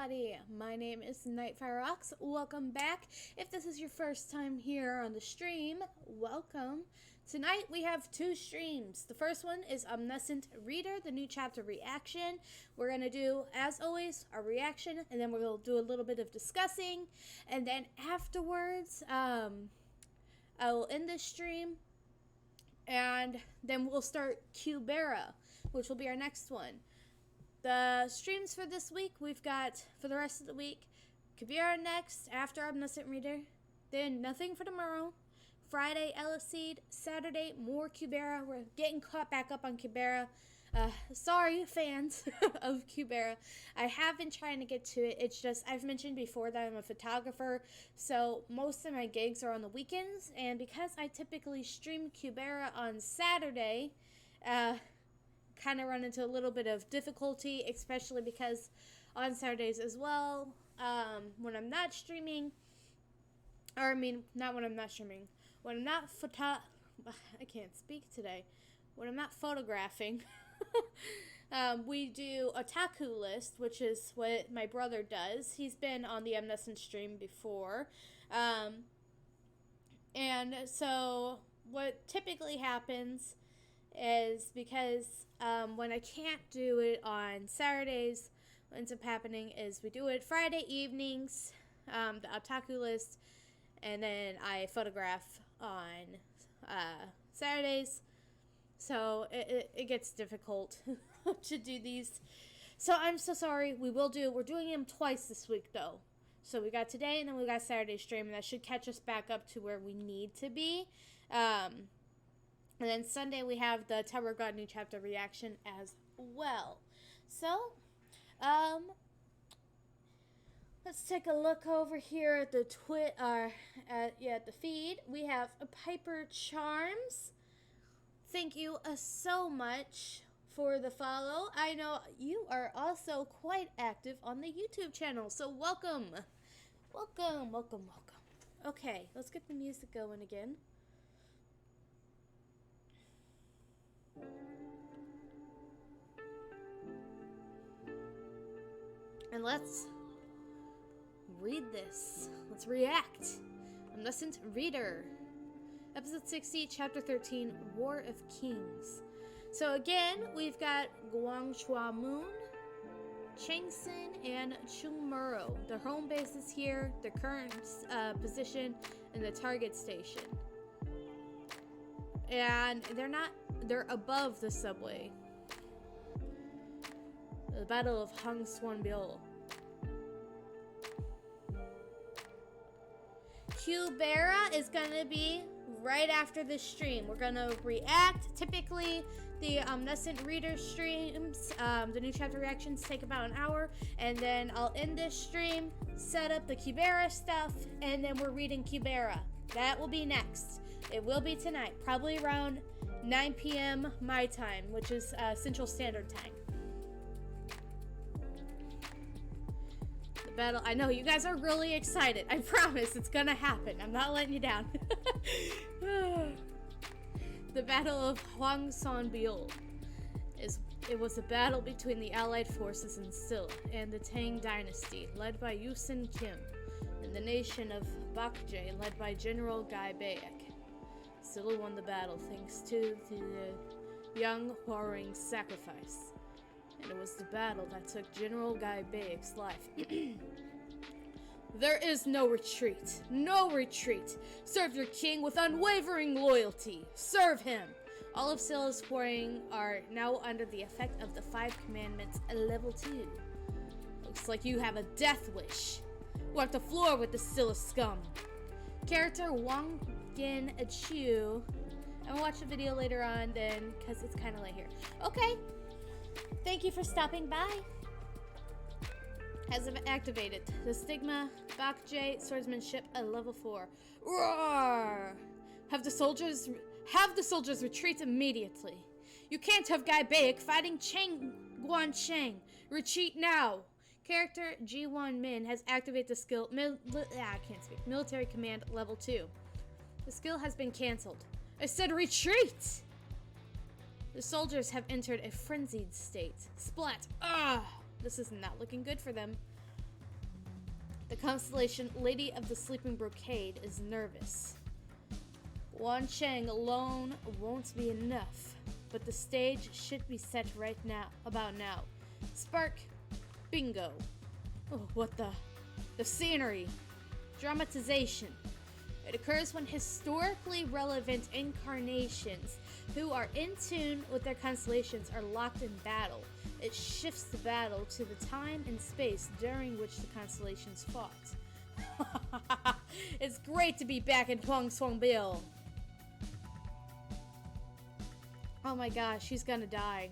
everybody, my name is Nightfireox. Welcome back. If this is your first time here on the stream, welcome. Tonight we have two streams. The first one is Omniscient Reader, the new chapter reaction. We're going to do, as always, our reaction, and then we'll do a little bit of discussing. And then afterwards, I will end this stream, and then we'll start Kubera, which will be our next one. The streams for this week, we've got, for the rest of the week, Kubera next, after Omniscient Reader, then nothing for tomorrow, Friday, Seed, Saturday, more Kubera. We're getting caught back up on Kubera. Sorry, fans of Kubera. I have been trying to get to it. It's just, I've mentioned before that I'm a photographer, so most of my gigs are on the weekends, and because I typically stream Kubera on Saturday, kind of run into a little bit of difficulty, especially because on Saturdays as well, when I'm not streaming, or I mean, not when I'm not streaming, when I'm not I can't speak today, when I'm not photographing, we do a Otaku list, which is what my brother does. He's been on the Omniscient stream before, and so what typically happens is because when I can't do it on Saturdays, what ends up happening is we do it Friday evenings, the Otaku list, and then I photograph on Saturdays. So it gets difficult to do these. So I'm so sorry. We're doing them twice this week though. So we got today and then we got Saturday stream, and that should catch us back up to where we need to be. And then Sunday we have the Tower of God new chapter reaction as well. So, let's take a look over here at the at the feed. We have Piper Charms. Thank you so much for the follow. I know you are also quite active on the YouTube channel, so welcome. Welcome, welcome, welcome. Okay, let's get the music going again. And let's read this. Let's react. Omniscient Reader. Episode 60, Chapter 13, War of Kings. So again, we've got Guangchua Moon, Changsun, and Chungmuro. Their home base is here, their current position, and the target station. And they're above the subway. The Battle of Hang Swanbiol. Kubera is gonna be right after this stream. We're gonna react. Typically, the Omniscient Reader streams, the new chapter reactions take about an hour, and then I'll end this stream, set up the Kubera stuff, and then we're reading Kubera. That will be next. It will be tonight, probably around 9 p.m. my time, which is Central Standard Time. The battle, I know you guys are really excited. I promise it's gonna happen. I'm not letting you down. The Battle of Hwang Son-biol. It was a battle between the allied forces in Silla and the Tang dynasty, led by Yusin Kim, and the nation of Bakje, led by General Gai Baek. Silla won the battle thanks to the young Huaring's sacrifice, and it was the battle that took General Gai Baek's life. There is no retreat. No retreat. Serve your king with unwavering loyalty. Serve him. All of Silla's Huaring are now under the effect of the 5 commandments at level 2. Looks like you have a death wish. Wipe the floor with the Silla scum. Character Wang Gen Chu. I'll watch the video later on then, because it's kind of late here. Okay. Thank you for stopping by. Has activated. The Stigma Bakje Swordsmanship at level 4. Roar! Have the soldiers retreat immediately. You can't have Gai Baek fighting Guancheng. Retreat now. Character G1 Min has activated the skill Military Command level 2. The skill has been cancelled. I said retreat! The soldiers have entered a frenzied state. Splat! Ah! This is not looking good for them. The constellation Lady of the Sleeping Brocade is nervous. Wan Cheng alone won't be enough, but the stage should be set right now, about now. Spark, bingo. Oh, what the scenery, dramatization. It occurs when historically relevant incarnations who are in tune with their constellations are locked in battle. It shifts the battle to the time and space during which the constellations fought. It's great to be back in Huang Bill. Oh my gosh, he's gonna die.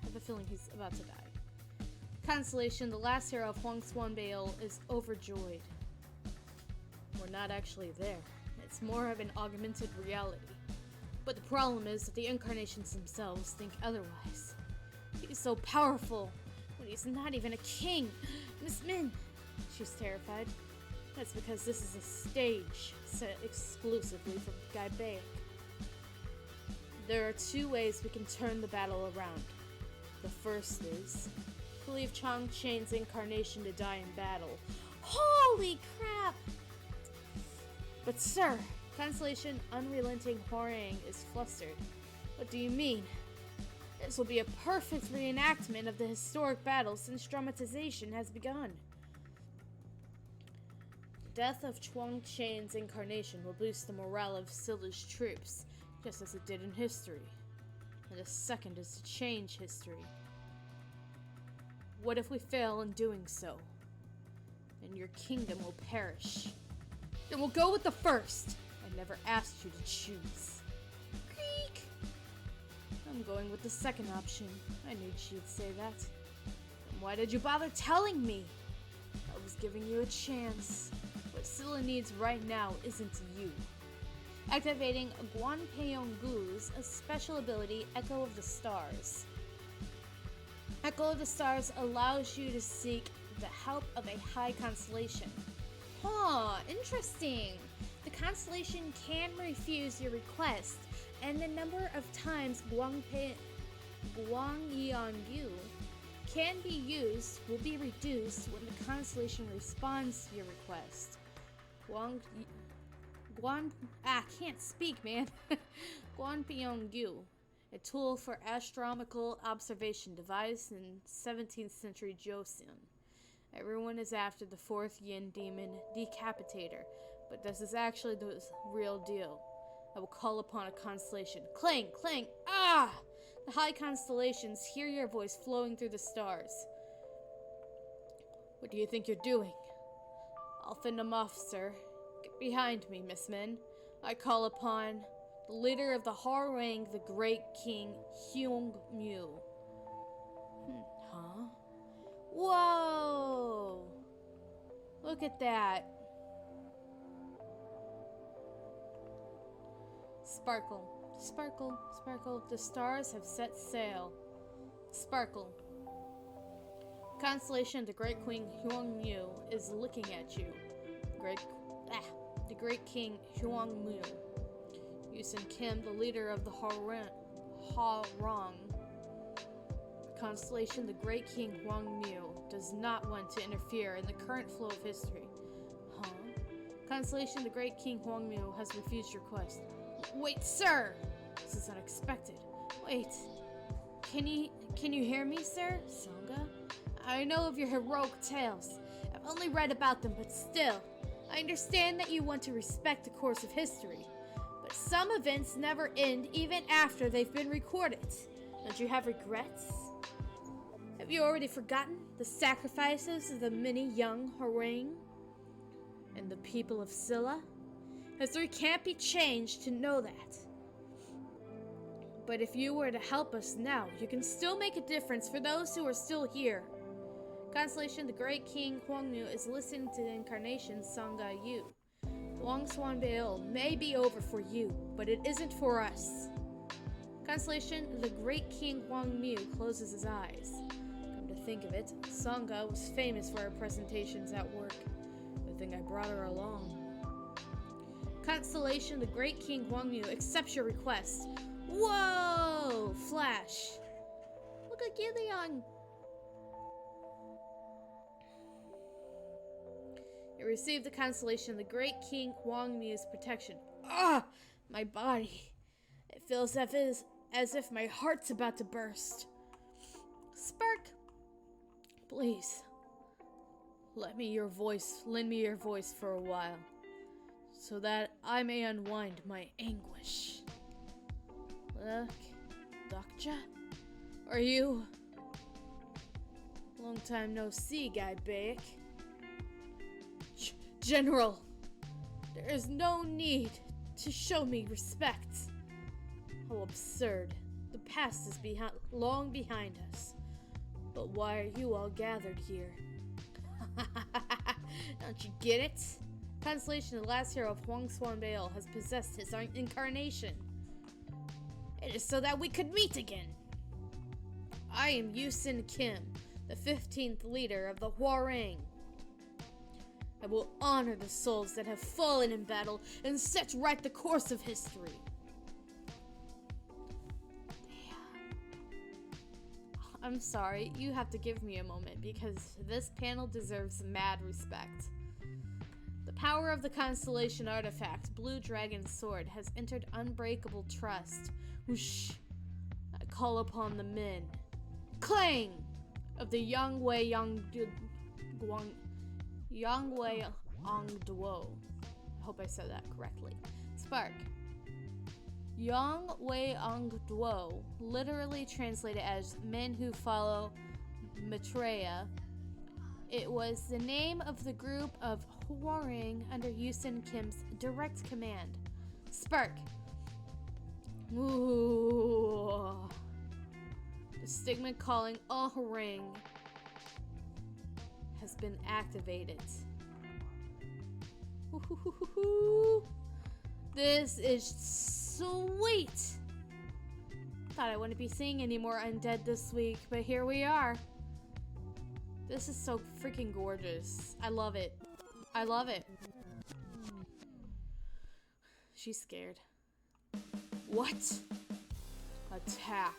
I have a feeling he's about to die. Constellation, the last hero of Huang Bill, is overjoyed. We're not actually there. It's more of an augmented reality. But the problem is that the incarnations themselves think otherwise. He's so powerful, but he's not even a king. Miss Min, she's terrified. That's because this is a stage set exclusively for Kubera. There are two ways we can turn the battle around. The first is to leave Chang Chain's incarnation to die in battle. Holy crap! But sir, Constellation Unrelenting Horang is flustered. What do you mean? This will be a perfect reenactment of the historic battle since dramatization has begun. The death of Chuang Chain's incarnation will boost the morale of Scylla's troops, just as it did in history. And the second is to change history. What if we fail in doing so? Then your kingdom will perish. Then we'll go with the first. I never asked you to choose. Creak! I'm going with the second option. I knew she'd say that. Then why did you bother telling me? I was giving you a chance. What Scylla needs right now isn't you. Activating Guan Peiyonggu's special ability, Echo of the Stars. Echo of the Stars allows you to seek the help of a high constellation. Huh, interesting. The constellation can refuse your request, and the number of times Guang Yongyu can be used will be reduced when the constellation responds to your request. Can't speak, man. Guan Pyongyu, a tool for astronomical observation devised in 17th century Joseon. Everyone is after the fourth Yin demon, Decapitator, but this is actually the real deal. I will call upon a constellation. Clang, clang, ah! The high constellations hear your voice flowing through the stars. What do you think you're doing? I'll fend them off, sir. Get behind me, Miss Min. I call upon the leader of the Harwang, the Great King, Hyung Mu. Huh? Whoa! Look at that. Sparkle, sparkle, sparkle. The stars have set sail. Sparkle. Constellation, the Great Queen Hyung Mu is looking at you. The Great King Hyung Mu. Yusen Kim, the leader of the Harwang. Constellation, the Great King Huang Mu does not want to interfere in the current flow of history. Huh? Constellation, the Great King Huang Mu has refused your request. Wait, sir! This is unexpected. Wait. Can you hear me, sir? Songa? I know of your heroic tales. I've only read about them, but still. I understand that you want to respect the course of history. But some events never end even after they've been recorded. Don't you have regrets? Have you already forgotten the sacrifices of the many young Harwang and the people of Scylla? History can't be changed to know that. But if you were to help us now, you can still make a difference for those who are still here. Constellation, the Great King Huangnu is listening to the incarnation Sangha Yu. Huang Swanbeil may be over for you, but it isn't for us. Constellation, the Great King Huang Mu closes his eyes. Come to think of it, Sangha was famous for her presentations at work. Good thing I brought her along. Constellation, the Great King Huang Mu accepts your request. Whoa! Flash. Look at Gideon. Your received the constellation of the great King Huang Mi's protection. Ah! My body. It feels as if my heart's about to burst. Spark, please, lend me your voice for a while, so that I may unwind my anguish. Look, Doctor, are you? Long time no see, Guy Bayek. General, there is no need to show me respect. How absurd. The past is long behind us. But why are you all gathered here? Don't you get it? Constellation, the last hero of Huang Swanbeil, has possessed his incarnation. It is so that we could meet again. I am Yusin Kim, the 15th leader of the Huarang. I will honor the souls that have fallen in battle and set right the course of history. I'm sorry, you have to give me a moment because this panel deserves mad respect. The power of the Constellation artifact, Blue Dragon's Sword, has entered unbreakable trust. Whoosh! I call upon the men. Clang! Of the Yangwei Duo. I hope I said that correctly. Spark. Yang Wei Duo, literally translated as men who follow Maitreya. It was the name of the group of Huarang under Yusin Kim's direct command. Spark. Ooh. The stigma calling all Huarang has been activated. This is sweet! Thought I wouldn't be seeing any more undead this week, but here we are. This is so freaking gorgeous. I love it. I love it. She's scared. What? Attack.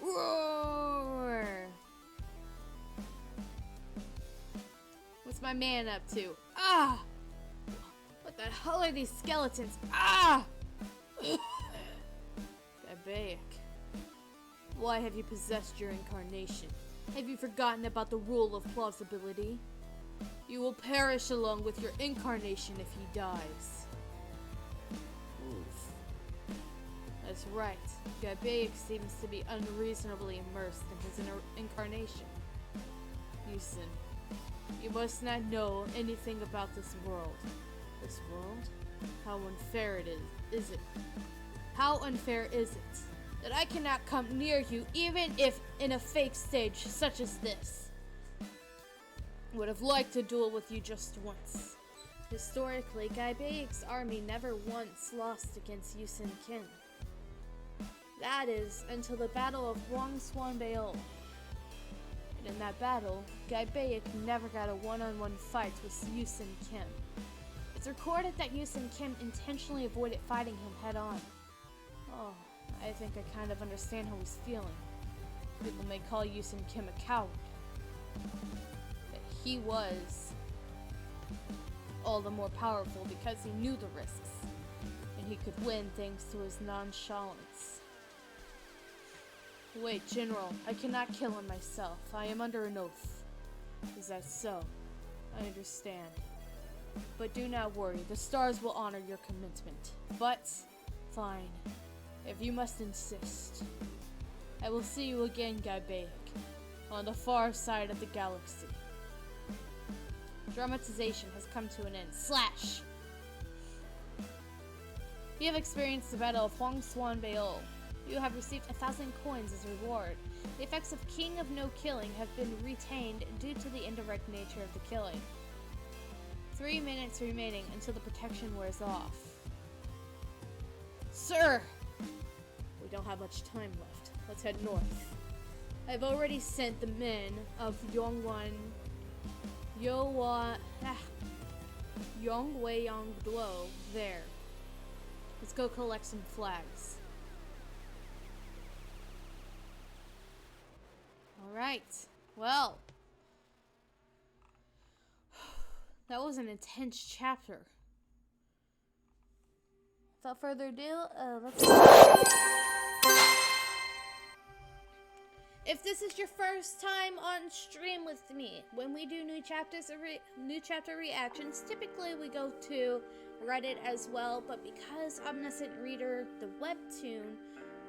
Roar! What's my man up to? Ah! What the hell are these skeletons? Ah! Gabayek, why have you possessed your incarnation? Have you forgotten about the rule of plausibility? You will perish along with your incarnation if he dies. Oof. That's right. Gabayek seems to be unreasonably immersed in his incarnation. Yusin, you must not know anything about this world. This world? How unfair it is it? How unfair is it that I cannot come near you even if in a fake stage such as this? Would have liked to duel with you just once. Historically, Gaibayek's army never once lost against Yusin Kim. That is, until the Battle of Huang Swanbeil. And in that battle, Gaibayek never got a one-on-one fight with Yusin Kim. It's recorded that Yusin Kim intentionally avoided fighting him head-on. Oh, I think I kind of understand how he's feeling. People may call Yusin Kim a coward. But he was all the more powerful because he knew the risks. And he could win thanks to his nonchalance. Wait, General, I cannot kill him myself. I am under an oath. Is that so? I understand. But do not worry, the stars will honor your commitment. But, fine, if you must insist. I will see you again, Gaibayek, on the far side of the galaxy. Dramatization has come to an end. Slash! You have experienced the Battle of Huang Swanbeil. You have received 1,000 coins as reward. The effects of King of No Killing have been retained due to the indirect nature of the killing. 3 minutes remaining until the protection wears off. Sir! We don't have much time left. Let's head north. I've already sent the men of Yongwei Duo there. Let's go collect some flags. Alright, well. That was an intense chapter. Without further ado, let's go. If this is your first time on stream with me, when we do new chapter reactions, typically we go to Reddit as well, but because Omniscient Reader, the webtoon,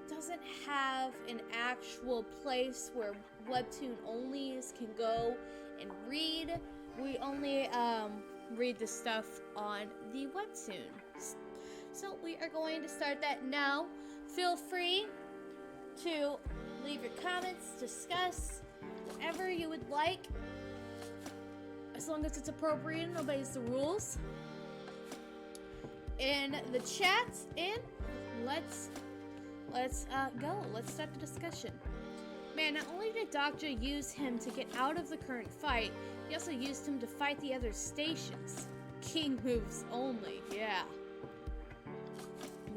doesn't have an actual place where webtoon onlys can go and read, we only read the stuff on the webtoon. So we are going to start that now. Feel free to leave your comments, discuss whatever you would like, as long as it's appropriate and obeys the rules in the chat. And let's go. Let's start the discussion. Man, not only did Doctor use him to get out of the current fight, he also used him to fight the other stations. King moves only, yeah.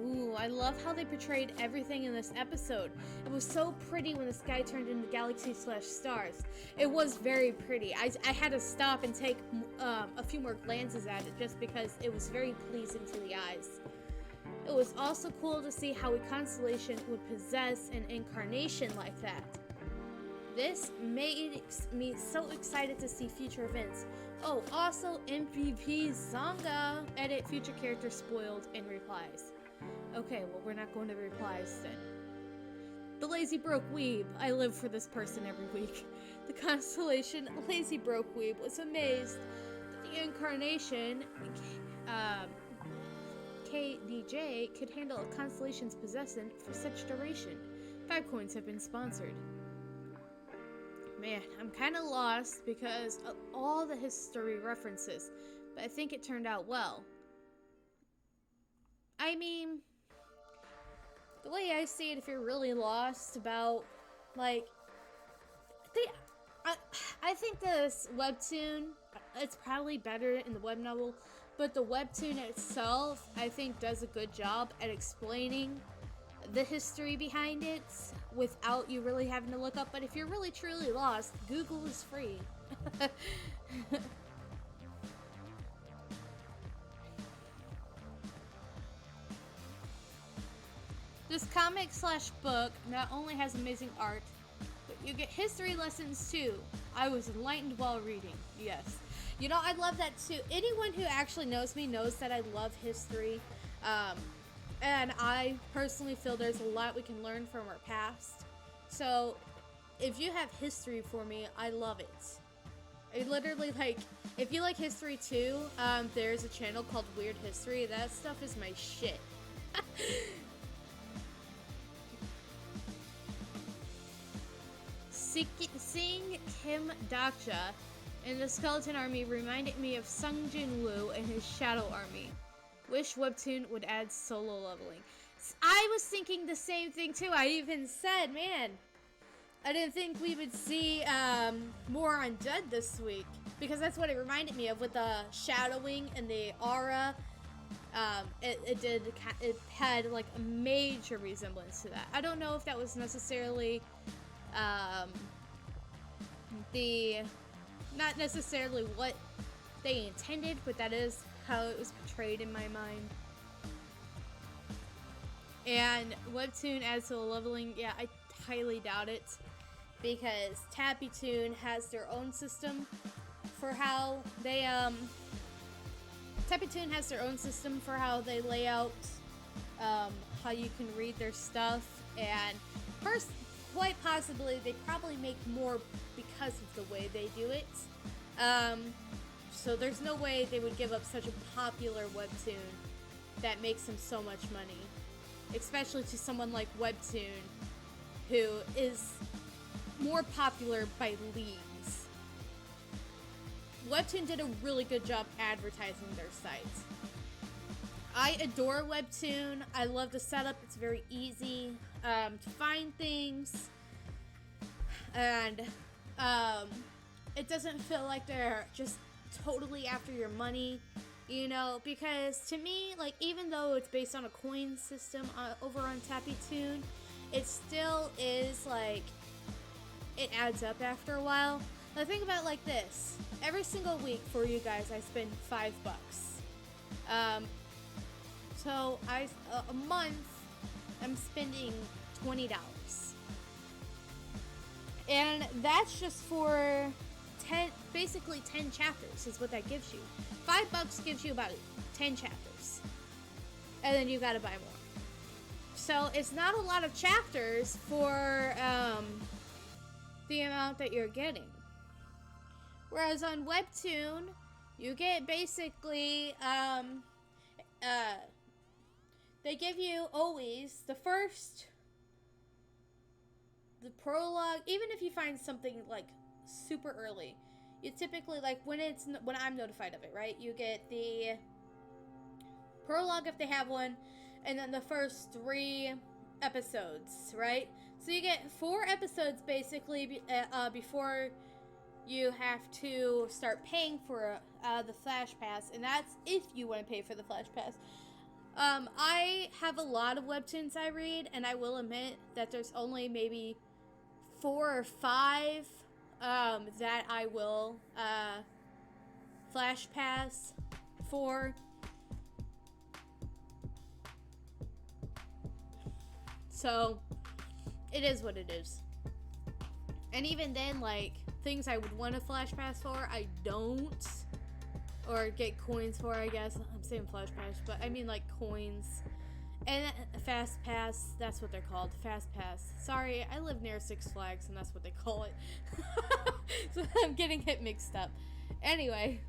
Ooh, I love how they portrayed everything in this episode. It was so pretty when the sky turned into galaxies/stars. It was very pretty. I had to stop and take a few more glances at it just because it was very pleasing to the eyes. It was also cool to see how a constellation would possess an incarnation like that. This made me so excited to see future events. Oh, also MVP Zanga. Edit future character spoiled in replies. Okay, well, we're not going to replies then. The Lazy Broke Weeb. I live for this person every week. The constellation Lazy Broke Weeb was amazed that the incarnation, KDJ, could handle a constellation's possession for such duration. 5 coins have been sponsored. Man, I'm kind of lost because of all the history references, but I think it turned out well. I mean, the way I see it, if you're really lost about, like, I think this webtoon, it's probably better in the web novel, but the webtoon itself, I think, does a good job at explaining the history behind it without you really having to look up. But if you're really truly lost, Google is free. This comic/book not only has amazing art, but you get history lessons too. I was enlightened while reading. Yes. You know, I love that too. Anyone who actually knows me knows that I love history. And I personally feel there's a lot we can learn from our past. So, if you have history for me, I love it. I literally, like, if you like history too, there's a channel called Weird History. That stuff is my shit. Seeing Kim Dakja in the Skeleton Army reminded me of Sung Jin-woo and his Shadow Army. Wish webtoon would add solo leveling. I was thinking the same thing too. I even said, man, I didn't think we would see more Undead this week, because that's what it reminded me of with the shadowing and the aura. It had like a major resemblance to that. I don't know if that was necessarily not necessarily what they intended, but that is how it was portrayed in my mind. And webtoon adds to the leveling, yeah, I highly doubt it, because Tappytoon has their own system for how they lay out how you can read their stuff, and first, quite possibly they probably make more because of the way they do it. So there's no way they would give up such a popular webtoon that makes them so much money, especially to someone like Webtoon, who is more popular by leagues. Webtoon did a really good job advertising their site. I adore Webtoon. I love the setup. It's very easy to find things, and it doesn't feel like they're just totally after your money, you know, because to me, like, even though it's based on a coin system over on Tappytoon, it still is, like, it adds up after a while. Now think about it like this. every single week for you guys, I spend $5. So a month, I'm spending $20. And that's just for basically 10 chapters is what that gives you. $5 gives you about 10 chapters. And then you gotta buy more. So it's not a lot of chapters for the amount that you're getting. Whereas on Webtoon, you get basically, they give you always the prologue. Even if you find something like super early, you typically, like when I'm notified of it, right? You get the prologue if they have one, and then the first 3 episodes, right? So you get 4 episodes basically before you have to start paying for the Flash Pass, and that's if you want to pay for the Flash Pass. I have a lot of webtoons I read, and I will admit that there's only maybe 4 or 5 that I will Flash Pass for. So, it is what it is. And even then, like, things I would want to Flash Pass for, I don't. Or get coins for, I guess. I'm saying Flash Pass, but I mean, like, coins. And Fast Pass, that's what they're called. Fast Pass. Sorry, I live near Six Flags, and that's what they call it. So I'm getting it mixed up. Anyway.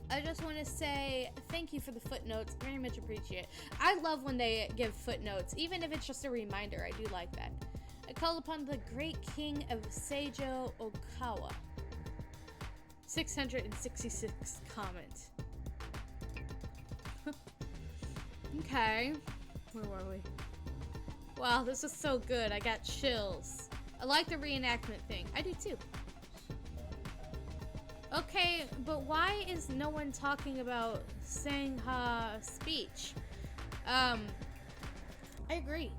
I just want to say thank you for the footnotes. Very much appreciate it. I love when they give footnotes, even if it's just a reminder. I do like that. I call upon the great king of Seijo Okawa. 666 comment. Okay. Where were we? Wow, this is so good. I got chills. I like the reenactment thing. I do too. Okay, but why is no one talking about Sangha's speech? I agree.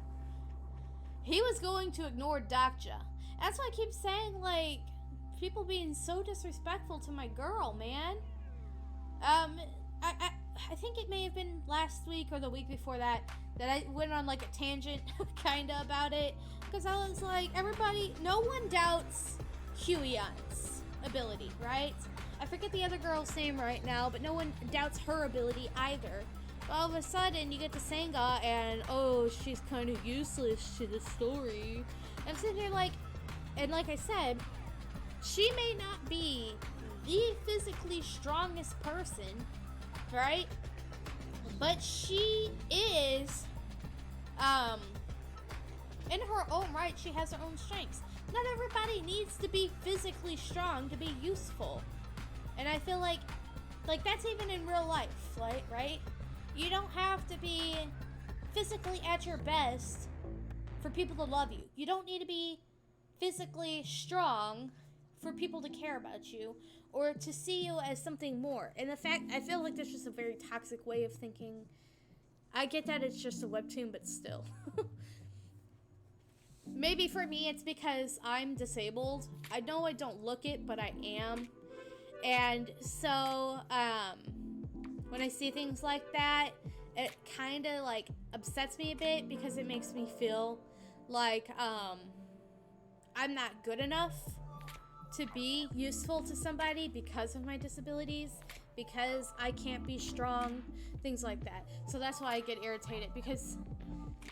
He was going to ignore Dakja. That's why I keep saying, like, people being so disrespectful to my girl, man. I think it may have been last week or the week before that I went on, like, a tangent, kinda, about it. Because I was like, no one doubts Hueyon's ability, right? I forget the other girl's name right now, but no one doubts her ability either. But all of a sudden, you get to Sangha, and, oh, she's kind of useless to the story. And I'm sitting here like, and like I said, she may not be the physically strongest person, right? But she is, in her own right, she has her own strengths. Not everybody needs to be physically strong to be useful. And I feel like that's even in real life, right? You don't have to be physically at your best for people to love you. You don't need to be physically strong for people to care about you or to see you as something more. And the fact, I feel like that's just a very toxic way of thinking. I get that it's just a webtoon, but still. Maybe for me it's because I'm disabled. I know I don't look it, but I am. And so, when I see things like that, it kind of, like, upsets me a bit because it makes me feel like, I'm not good enough to be useful to somebody because of my disabilities, because I can't be strong, things like that. So that's why I get irritated, because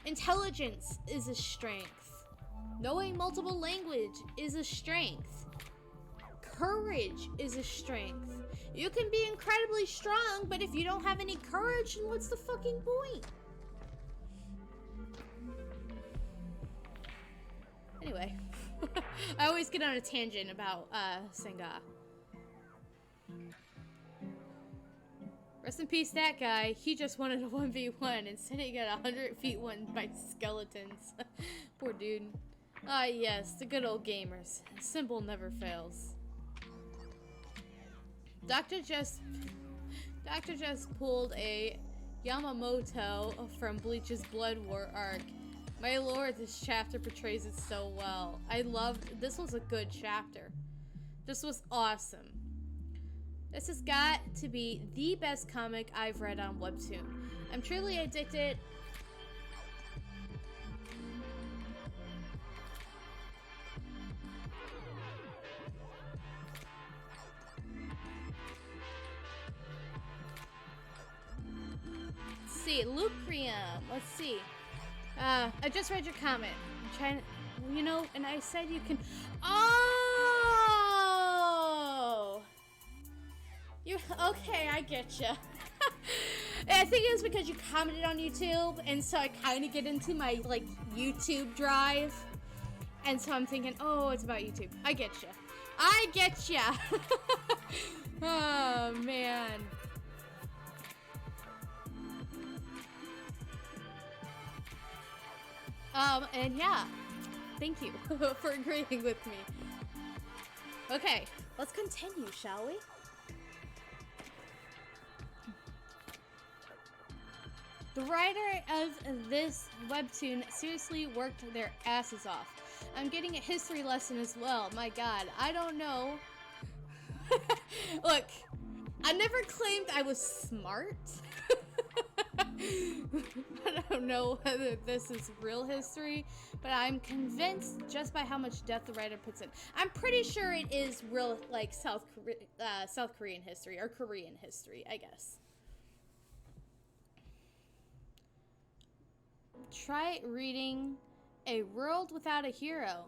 intelligence is a strength. Knowing multiple language is a strength. Courage is a strength. You can be incredibly strong, but if you don't have any courage, then what's the fucking point? Anyway, I always get on a tangent about Sangha. Rest in peace, that guy. He just wanted a 1v1. Instead, he got 100 feet won by skeletons. Poor dude. Ah, yes, the good old gamers. Simple never fails. Doctor just pulled a Yamamoto from Bleach's Blood War arc. My lord, this chapter portrays it so well. I loved, this was a good chapter. This was awesome. This has got to be the best comic I've read on Webtoon. I'm truly addicted. Let's see, Lucrium. Let's see. I just read your comment. I'm trying to, you know, and I said you can. Oh! You, okay, I get you. I think it was because you commented on YouTube, and so I kind of get into my, like, YouTube drive. And so I'm thinking, oh, it's about YouTube. I get you. I get you. Oh, man. And yeah, thank you for agreeing with me. Okay, let's continue, shall we? The writer of this webtoon seriously worked their asses off. I'm getting a history lesson as well. My god, I don't know. Look, I never claimed I was smart. I don't know whether this is real history, but I'm convinced just by how much depth the writer puts in. I'm pretty sure it is real, like South Korean history, or Korean history, I guess. Try reading A World Without a Hero.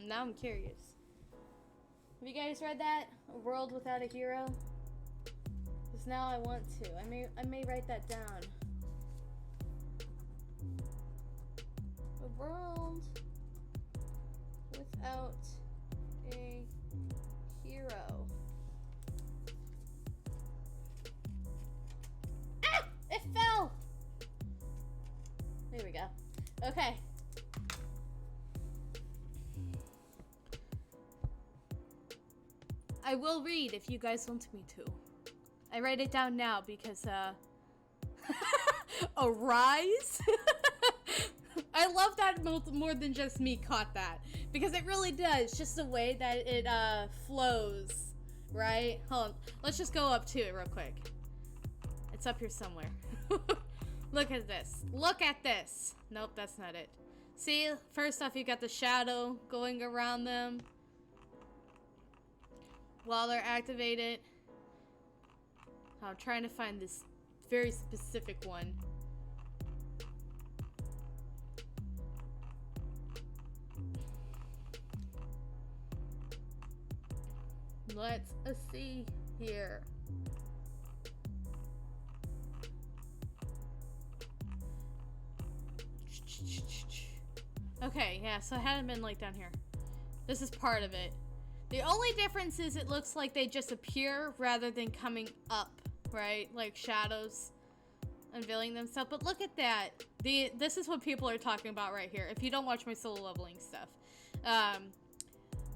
Now I'm curious. Have you guys read that? A World Without a Hero? Because now I want to. I may write that down. A world without a hero. Ah! It fell! There we go. Okay. I will read if you guys want me to. I write it down now because, Arise? I love that more than just me caught that. Because it really does. Just the way that it, flows. Right? Hold on. Let's just go up to it real quick. It's up here somewhere. Look at this. Look at this. Nope, that's not it. See? First off, you got the shadow going around them while they're activated. I'm trying to find this very specific one. Let's see here. Okay, yeah, so it hadn't been like down here. This is part of it. The only difference is it looks like they just appear rather than coming up, right? Like shadows unveiling themselves. But look at that. This is what people are talking about right here. If you don't watch my solo leveling stuff.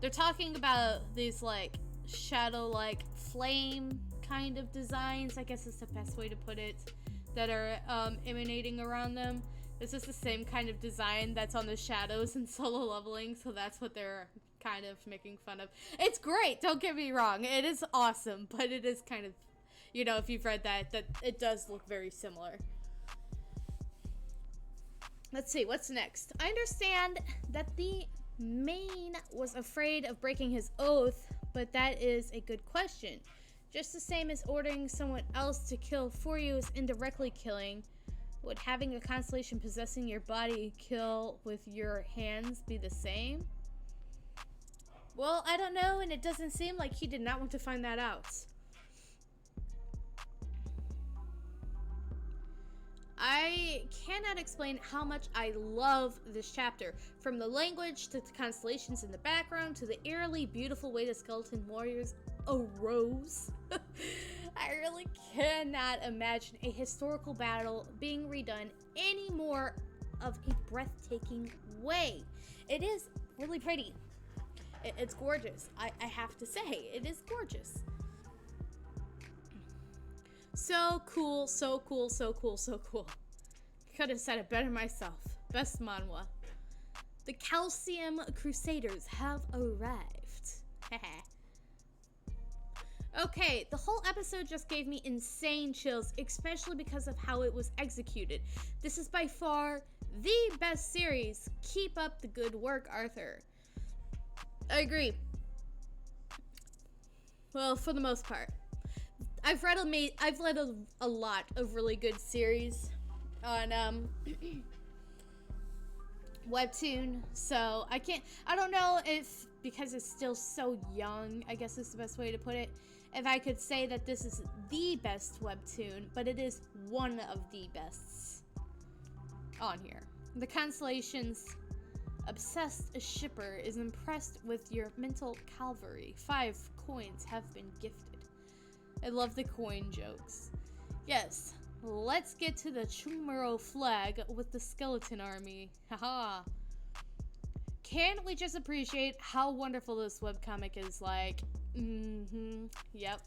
They're talking about these like shadow-like flame kind of designs, I guess is the best way to put it, that are emanating around them. This is the same kind of design that's on the shadows in solo leveling, so that's what they're kind of making fun of. It's great, don't get me wrong. It is awesome, but it is kind of, you know, if you've read that it does look very similar. Let's see, what's next? I understand that the main was afraid of breaking his oath, but that is a good question. Just the same as ordering someone else to kill for you is indirectly killing. Would having a constellation possessing your body kill with your hands be the same? Well, I don't know, and it doesn't seem like he did not want to find that out. I cannot explain how much I love this chapter. From the language, to the constellations in the background, to the eerily beautiful way the skeleton warriors arose. I really cannot imagine a historical battle being redone any more of a breathtaking way. It is really pretty. It's gorgeous. I have to say, it is gorgeous. so cool, so cool, so cool, so cool. Could have said it better myself. Best manhwa. The Calcium Crusaders have arrived. Okay, the whole episode just gave me insane chills, especially because of how it was executed. This is by far the best series. Keep up the good work, Arthur. I agree. Well, for the most part. I've read a lot of really good series on Webtoon, so I don't know if, because it's still so young, I guess is the best way to put it, if I could say that this is the best Webtoon, but it is one of the bests on here. The Constellation's obsessed shipper is impressed with your mental cavalry. 5 coins have been gifted. I love the coin jokes. Yes, let's get to the Chumuro flag with the skeleton army. Haha. Can't we just appreciate how wonderful this webcomic is? Like, yep.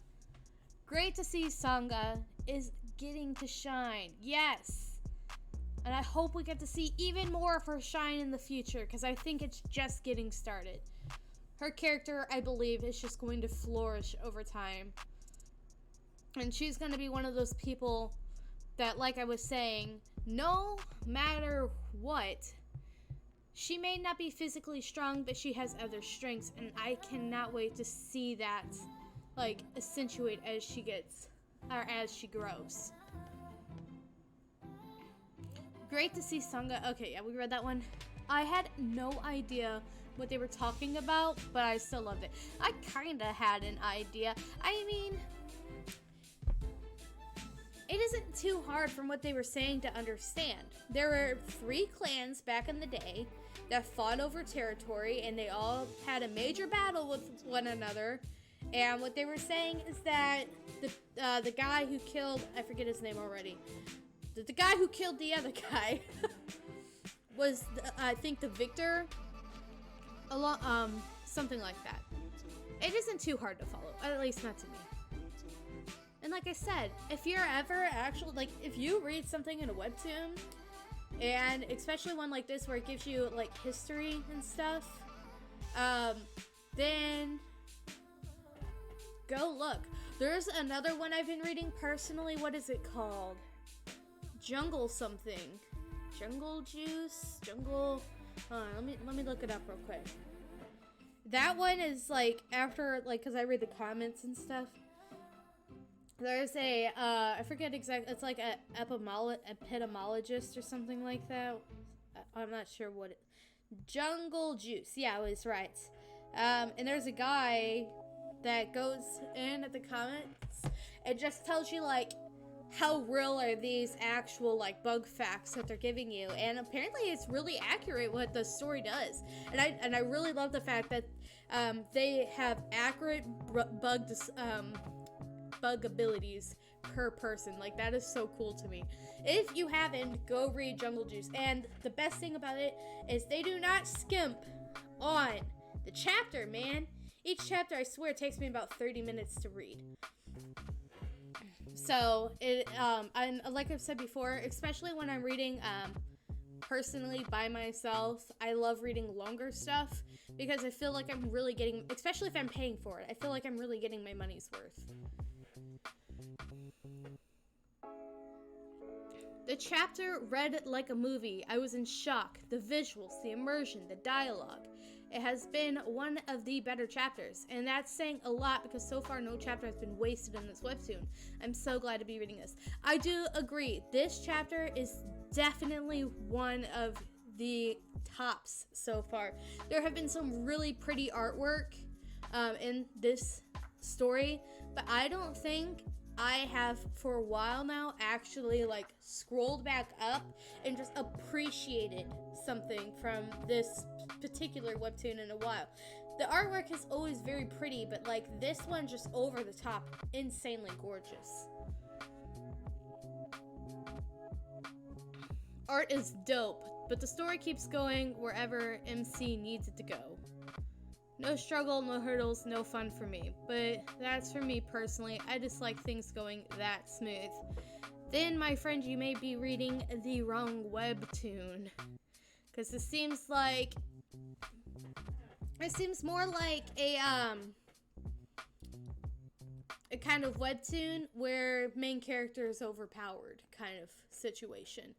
Great to see Sangha is getting to shine. Yes. And I hope we get to see even more of her shine in the future, because I think it's just getting started. Her character, I believe, is just going to flourish over time. And she's going to be one of those people that, like I was saying, no matter what, she may not be physically strong, but she has other strengths, and I cannot wait to see that, like, accentuate as she gets, or as she grows. Great to see Sangha. Okay, yeah, we read that one. I had no idea what they were talking about, but I still loved it. I kinda had an idea. I mean, it isn't too hard from what they were saying to understand. There were 3 clans back in the day that fought over territory, and they all had a major battle with one another. And what they were saying is that the guy who killed, I forget his name already, the guy who killed the other guy was, I think, the victor. Something like that. It isn't too hard to follow, at least not to me. And like I said, if you're ever actually, like, if you read something in a webtoon, and especially one like this where it gives you, like, history and stuff, then go look. There's another one I've been reading personally. What is it called? Jungle something. Jungle Juice? Jungle... let me look it up real quick. That one is, like, after, like, because I read the comments and stuff. There's a, I forget exactly, it's like a epidemiologist or something like that. I'm not sure what it... Jungle Juice. Yeah, I was right. And there's a guy that goes in at the comments and just tells you, like, how real are these actual, like, bug facts that they're giving you, and apparently it's really accurate what the story does, and I really love the fact that they have accurate bug abilities per person. Like, that is so cool to me. If you haven't, go read Jungle Juice, and the best thing about it is they do not skimp on the chapter, man. Each chapter, I swear, takes me about 30 minutes to read. So, and like I've said before, especially when I'm reading personally by myself, I love reading longer stuff because I feel like I'm really getting, especially if I'm paying for it, I feel like I'm really getting my money's worth. The chapter read like a movie. I was in shock. The visuals, the immersion, the dialogue. It has been one of the better chapters, and that's saying a lot because so far no chapter has been wasted in this webtoon. I'm so glad to be reading this. I do agree, this chapter is definitely one of the tops so far. There have been some really pretty artwork in this story, but I don't think I have for a while now actually, like, scrolled back up and just appreciated something from this particular webtoon in a while. The artwork is always very pretty, but, like, this one just over the top, insanely gorgeous. Art is dope, but the story keeps going wherever MC needs it to go. No struggle, no hurdles, no fun for me. But that's for me personally. I just like things going that smooth. Then, my friend, you may be reading the wrong webtoon. Because this seems like... It seems more like a kind of webtoon where main character is overpowered kind of situation.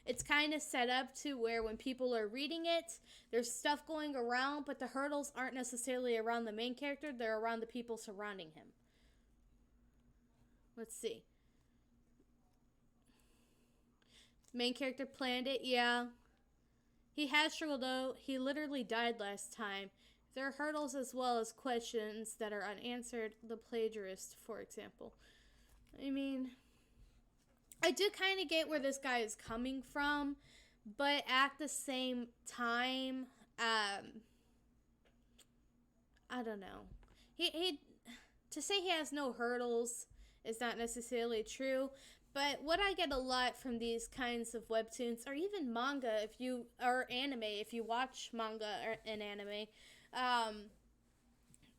It's kind of set up to where when people are reading it, there's stuff going around, but the hurdles aren't necessarily around the main character, they're around the people surrounding him. Let's see. Main character planned it, yeah. He has struggled though. He literally died last time. There are hurdles as well as questions that are unanswered. The plagiarist, for example. I mean, I do kind of get where this guy is coming from, but at the same time, I don't know. He to say he has no hurdles is not necessarily true, but what I get a lot from these kinds of webtoons, or even manga, or anime, if you watch manga and anime,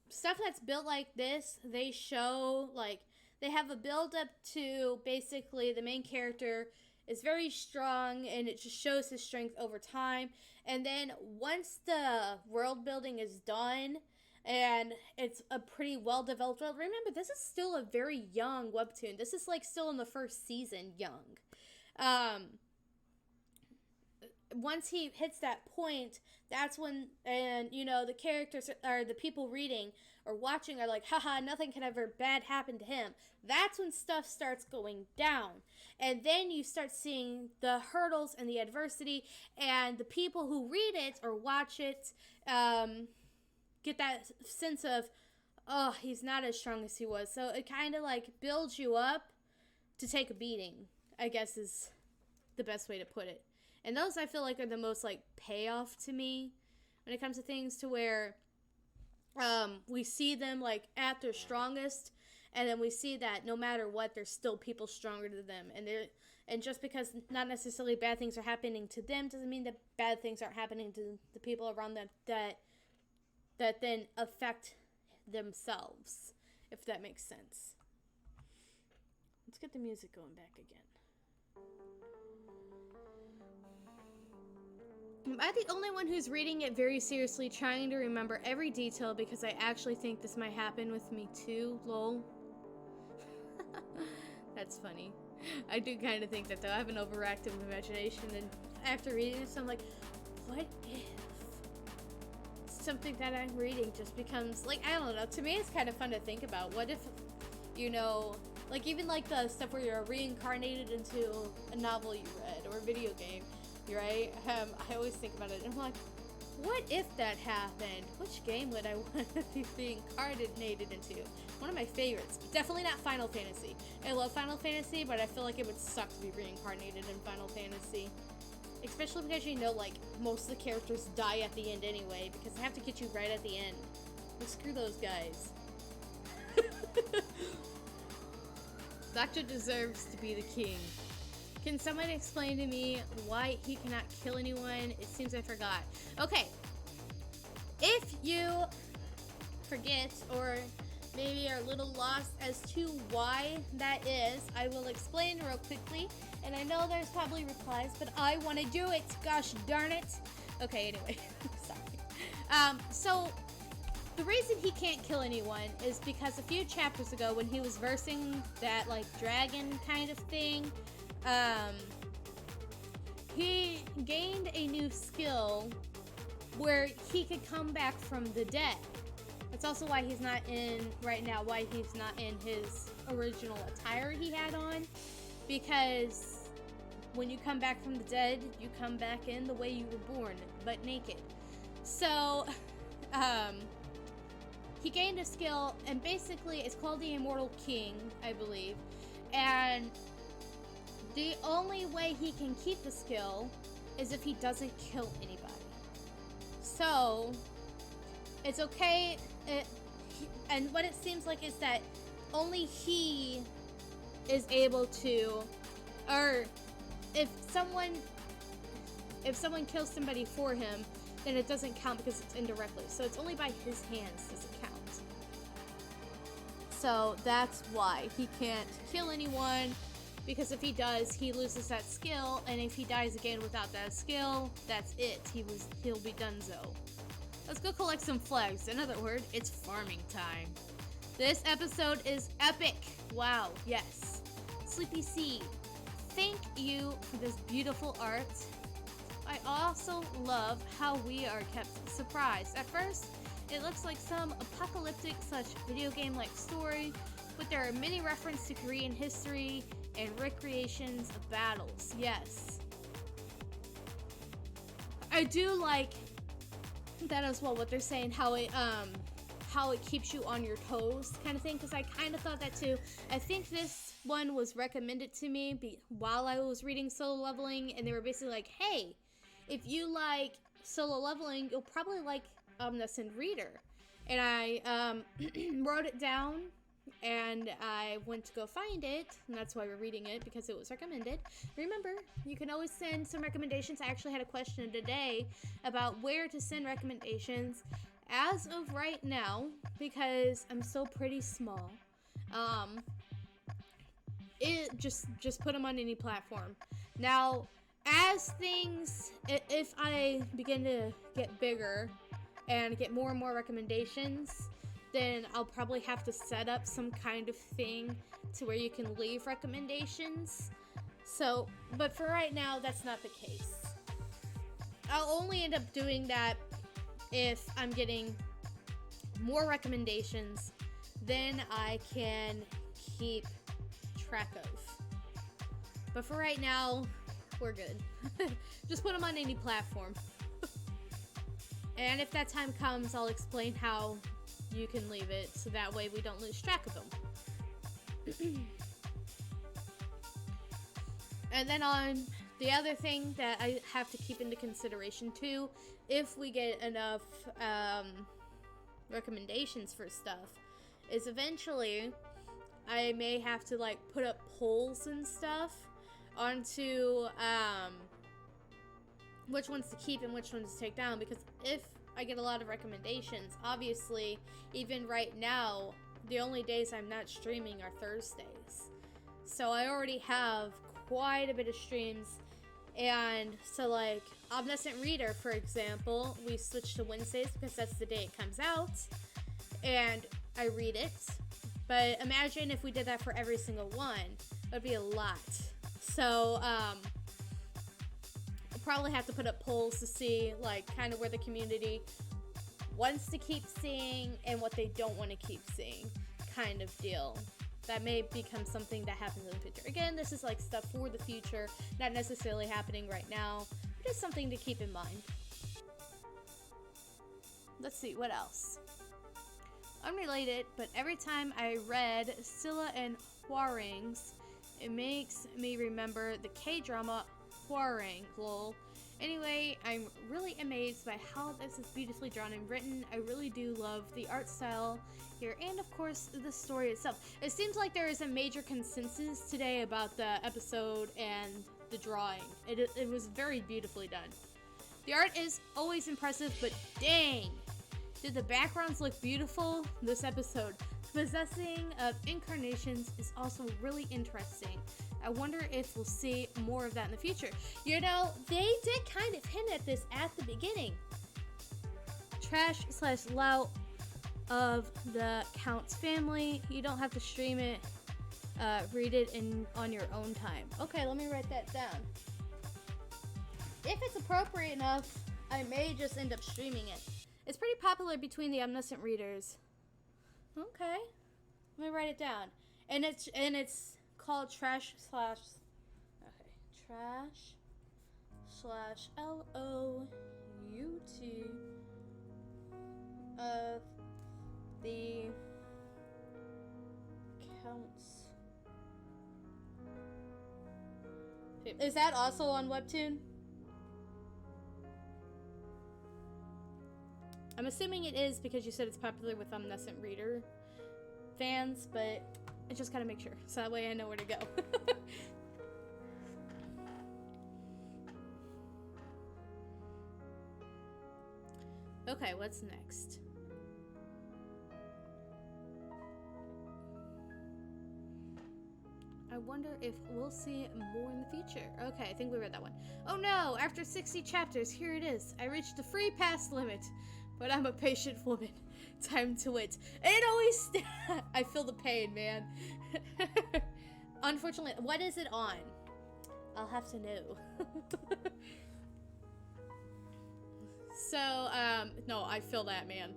stuff that's built like this, they show, like, they have a build up to basically the main character is very strong and it just shows his strength over time. And then once the world building is done and it's a pretty well developed world, remember this is still a very young webtoon. This is like still in the first season young. Once he hits that point, that's when, and you know, the characters or the people reading or watching are like, haha, nothing can ever bad happen to him. That's when stuff starts going down. And then you start seeing the hurdles and the adversity, and the people who read it or watch it get that sense of, oh, he's not as strong as he was. So it kind of like builds you up to take a beating, I guess is the best way to put it. And those I feel like are the most like payoff to me when it comes to things, to where we see them like at their strongest, and then we see that no matter what, there's still people stronger than them, and just because not necessarily bad things are happening to them doesn't mean that bad things aren't happening to the people around them that then affect themselves, if that makes sense. Let's get the music going back again. Am I the only one who's reading it very seriously, trying to remember every detail because I actually think this might happen with me too? Lol. That's funny. I do kind of think that though. I have an overactive imagination, and after reading this, I'm like, what if something that I'm reading just becomes, like, I don't know, to me it's kind of fun to think about. What if, you know, like even like the stuff where you're reincarnated into a novel you read or a video game, right? I always think about it and I'm like, what if that happened? Which game would I want to be reincarnated into? One of my favorites, but definitely not Final Fantasy. I love Final Fantasy, but I feel like it would suck to be reincarnated in Final Fantasy. Especially because, you know, like, most of the characters die at the end anyway, because they have to get you right at the end. Well, screw those guys. Doctor deserves to be the king. Can someone explain to me why he cannot kill anyone? It seems I forgot. Okay. If you forget or maybe are a little lost as to why that is, I will explain real quickly. And I know there's probably replies, but I want to do it. Gosh darn it. Okay, anyway. Sorry. So the reason he can't kill anyone is because a few chapters ago when he was versing that, like, dragon kind of thing, he gained a new skill where he could come back from the dead. That's also why he's not in, right now, why he's not in his original attire he had on. Because when you come back from the dead, you come back in the way you were born, but naked. So, he gained a skill, and basically it's called the Immortal King, I believe. And the only way he can keep the skill is if he doesn't kill anybody. So, it's okay, and what it seems like is that only he is able to, or if someone kills somebody for him, and it doesn't count because it's indirectly. So it's only by his hands does it count. So that's why he can't kill anyone, because if he does, he loses that skill, and if he dies again without that skill, that's it. He'll be donezo. Let's go collect some flags. In other words, it's farming time. This episode is epic. Wow, yes. Sleepy Seed, thank you for this beautiful art. I also love how we are kept surprised. At first, it looks like some apocalyptic / video game like story, but there are many references to Korean history and recreations of battles. Yes. I do like that as well, what they're saying, how it keeps you on your toes kind of thing, because I kind of thought that too. I think this one was recommended to me while I was reading Solo Leveling, and they were basically like, hey, if you like Solo Leveling, you'll probably like Omniscient Reader. And I wrote it down, and I went to go find it, and that's why we're reading it, because it was recommended. Remember, you can always send some recommendations. I actually had a question today about where to send recommendations. As of right now, because I'm still pretty small, it just put them on any platform. Now, as things, if I begin to get bigger and get more and more recommendations, then I'll probably have to set up some kind of thing to where you can leave recommendations. So, but for right now, that's not the case. I'll only end up doing that if I'm getting more recommendations than I can keep track of. But for right now, we're good. Just put them on any platform. And if that time comes, I'll explain how you can leave it, so that way we don't lose track of them. And then on the other thing that I have to keep into consideration too, if we get enough recommendations for stuff, is eventually I may have to like put up polls and stuff onto which ones to keep and which ones to take down, because if I get a lot of recommendations, obviously even right now the only days I'm not streaming are Thursdays, so I already have quite a bit of streams. And so like Omniscient Reader, for example, we switched to Wednesdays because that's the day it comes out and I read it. But imagine if we did that for every single one, it would be a lot. So I'll probably have to put up polls to see like kind of where the community wants to keep seeing and what they don't want to keep seeing, kind of deal. That may become something that happens in the future. Again, this is like stuff for the future, not necessarily happening right now, but just something to keep in mind. Let's see, what else? Unrelated, but every time I read Scylla and Hwarings, it makes me remember the K-drama Hwarang, lol. Anyway, I'm really amazed by how this is beautifully drawn and written. I really do love the art style here, and of course the story itself. It seems like there is a major consensus today about the episode and the drawing. It was very beautifully done. The art is always impressive, but dang, did the backgrounds look beautiful this episode. Possessing of incarnations is also really interesting. I wonder if we'll see more of that in the future. You know, they did kind of hint at this at the beginning. Trash/lout of the Count's family. You don't have to stream it. Read it on your own time. Okay, let me write that down. If it's appropriate enough, I may just end up streaming it. It's pretty popular between the Omniscient readers. Okay, let me write it down. And it's called trash/lout of the Counts. Is that also on Webtoon? I'm assuming it is because you said it's popular with Omniscient Reader fans, but I just gotta make sure, so that way I know where to go. Okay, what's next? I wonder if we'll see more in the future. Okay, I think we read that one. Oh no, after 60 chapters, here it is. I reached the free pass limit, but I'm a patient woman. Time to wait. It always... I feel the pain, man. Unfortunately, what is it on? I'll have to know. So, no, I feel that, man.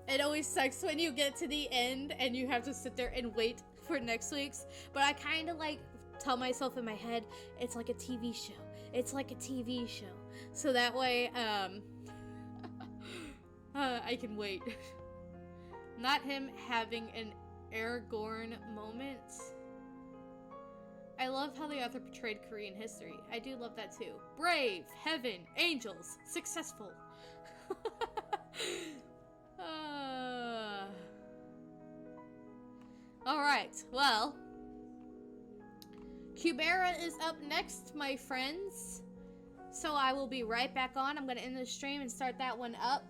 It always sucks when you get to the end and you have to sit there and wait for next week's. But I kind of like tell myself in my head, it's like a TV show. It's like a TV show. So that way, I can wait. Not him having an Aragorn moment. I love how the author portrayed Korean history. I do love that too. Brave, heaven, angels, successful. Alright, well. Kubera is up next, my friends. So I will be right back on. I'm going to end the stream and start that one up.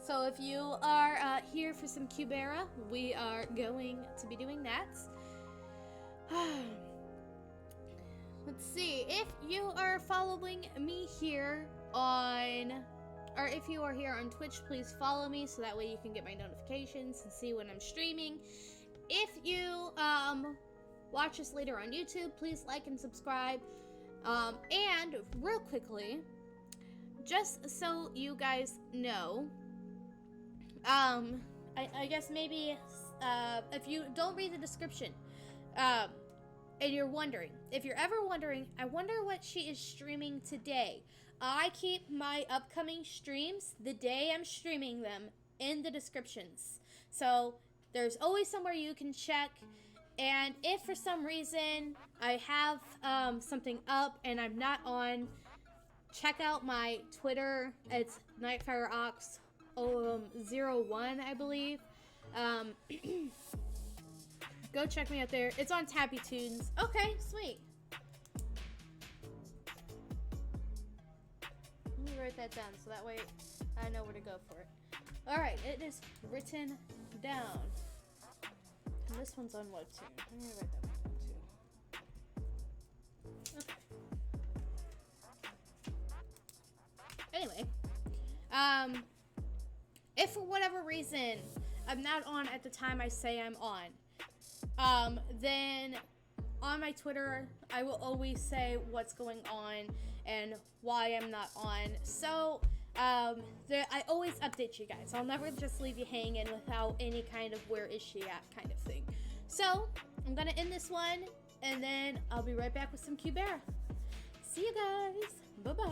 So if you are here for some Kubera, we are going to be doing that. Let's see, if you are following me here on, or if you are here on Twitch, please follow me so that way you can get my notifications and see when I'm streaming. If you watch us later on YouTube, please like and subscribe. And real quickly, just so you guys know, I guess maybe if you don't read the description, and you're wondering, if you're ever wondering, I wonder what she is streaming today. I keep my upcoming streams, the day I'm streaming them, in the descriptions. So there's always somewhere you can check. And if for some reason I have something up and I'm not on, check out my Twitter. It's NightfireOx01, I believe. Go check me out there. It's on Tappy Tunes. Okay, sweet. Let me write that down so that way I know where to go for it. Alright, it is written down. And this one's on Webtoon. I'm gonna write that one down too. Okay. Anyway. If for whatever reason I'm not on at the time I say I'm on, then on my Twitter, I will always say what's going on and why I'm not on. So, I always update you guys. I'll never just leave you hanging without any kind of where is she at kind of thing. So, I'm gonna end this one, and then I'll be right back with some Kubera. See you guys. Bye-bye.